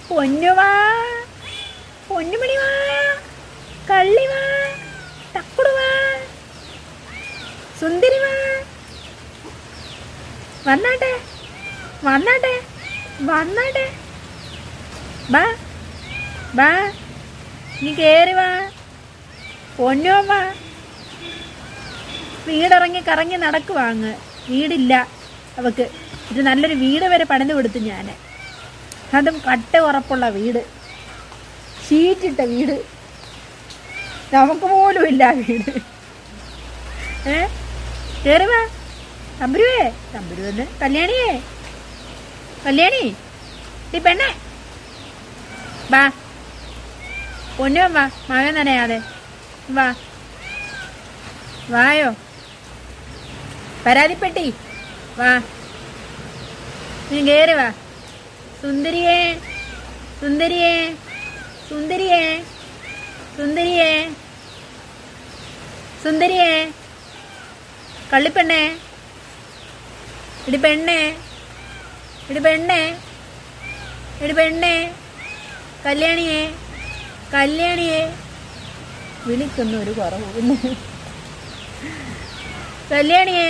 പൊന്നുവാ, പൊന്നുമണി വാ, കള്ളി വാ, തക്കുടു വാ, സുന്ദരി വാ, വന്നാട്ടെ വന്നാട്ടെ വന്നാട്ടെ, ബാ ബാ, നീ കയറി വാ, പൊന്നോ വാ. വീടിറങ്ങി കറങ്ങി നടക്കുവാ അങ്ങ്. വീടില്ല അവക്ക്. ഇത് നല്ലൊരു വീട് വരെ പണിത് കൊടുത്തു ഞാൻ. അതും കട്ട ഉറപ്പുള്ള വീട്, ഷീറ്റിട്ട വീട്. നമുക്ക് പോലും ഇല്ല വീട്. കയറി വാ തമ്പുരുവേ, തമ്പുരുവെന്ന് കല്യാണിയേ, കല്യാണി ഈ പെണ്ണേ, വാ പൊന്നോ വാ, മഴ നനയാതെ വാ, വായോ പരാതിപ്പെട്ടി വാ, നീ കയറി വാ. സുന്ദരിയേ സുന്ദരിയേ സുന്ദരിയേ സുന്ദരിയേ സുന്ദരിയേ, കള്ളിപ്പെണ്ണേ, ഇടി പെണ്ണേ, ഇടി പെണ്ണേ, ഇടി പെണ്ണേ, കല്യാണിയേ, കല്യാണിയേ. വിളിക്കുന്ന ഒരു കുറവ്. കല്യാണിയേ